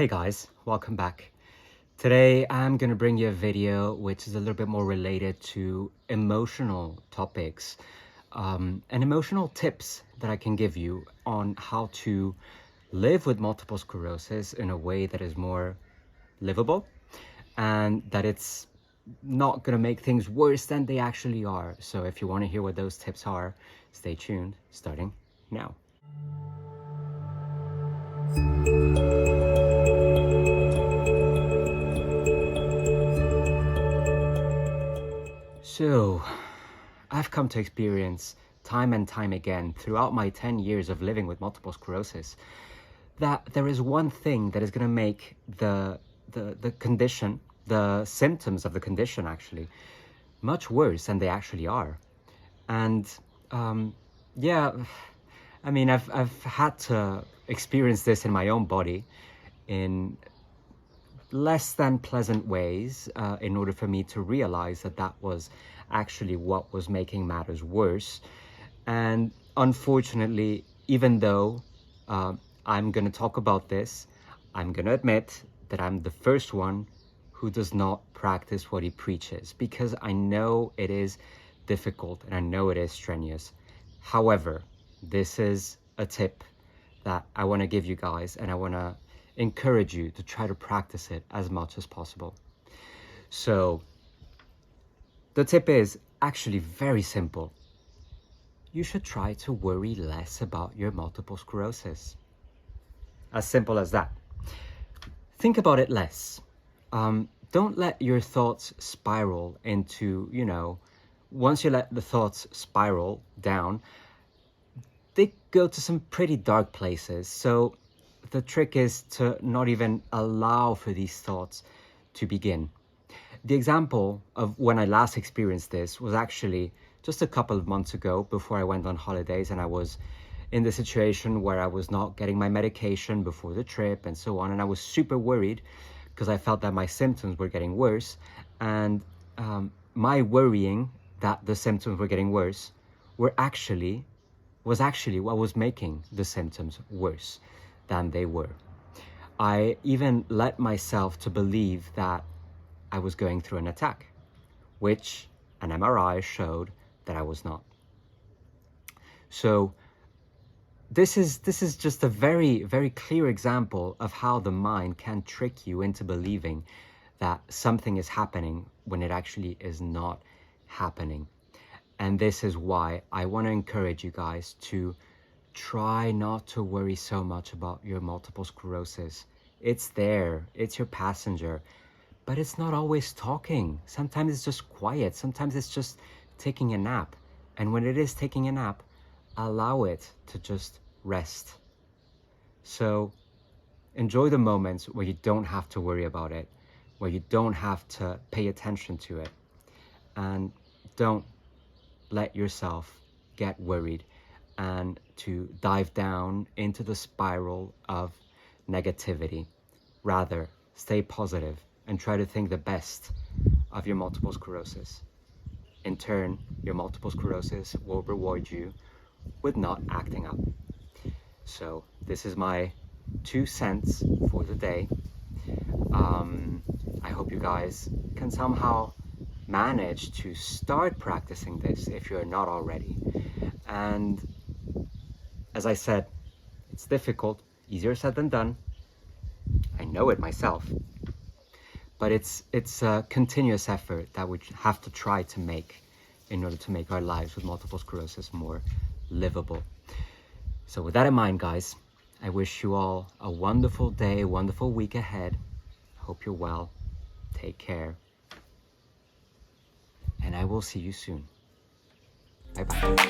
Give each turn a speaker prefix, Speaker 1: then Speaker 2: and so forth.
Speaker 1: Hey guys, welcome back. Today I'm going to bring you a video which is a little bit more related to emotional topics and emotional tips that I can give you on how to live with multiple sclerosis in a way that is more livable and that it's not going to make things worse than they actually are. So if you want to hear what those tips are, stay tuned, starting now. So, I've come to experience time and time again throughout my 10 years of living with multiple sclerosis that there is one thing that is going to make the condition, the symptoms of the condition actually, much worse than they actually are. And yeah, I mean, I've had to experience this in my own body in less than pleasant ways in order for me to realize that that was actually what was making matters worse. And unfortunately, even though I'm going to talk about this, I'm going to admit that I'm the first one who does not practice what he preaches, because I know it is difficult and I know it is strenuous. However, this is a tip that I want to give you guys, and I want to encourage you to try to practice it as much as possible. So the tip is actually very simple. You should try to worry less about your multiple sclerosis. As simple as that. Think about it less. Don't let your thoughts spiral into, once you let the thoughts spiral down, they go to some pretty dark places. So the trick is to not even allow for these thoughts to begin. The example of when I last experienced this was actually just a couple of months ago, before I went on holidays, and I was in the situation where I was not getting my medication before the trip and so on. And I was super worried because I felt that my symptoms were getting worse. And my worrying that the symptoms were getting worse was actually what was making the symptoms worse than they were. I even let myself to believe that I was going through an attack, which an MRI showed that I was not. So this is just a very, very clear example of how the mind can trick you into believing that something is happening when it actually is not happening. And this is why I want to encourage you guys to try not to worry so much about your multiple sclerosis. It's there, it's your passenger, but it's not always talking. Sometimes it's just quiet. Sometimes it's just taking a nap. And when it is taking a nap, allow it to just rest. So enjoy the moments where you don't have to worry about it, where you don't have to pay attention to it. And don't let yourself get worried and to dive down into the spiral of negativity. Rather, stay positive and try to think the best of your multiple sclerosis. In turn, your multiple sclerosis will reward you with not acting up. So this is my 2 cents for the day. I hope you guys can somehow manage to start practicing this if you're not already. And as I said, it's difficult, easier said than done. I know it myself, but it's a continuous effort that we have to try to make in order to make our lives with multiple sclerosis more livable. So with that in mind, guys, I wish you all a wonderful day, wonderful week ahead. Hope you're well. Take care. And I will see you soon. Bye-bye.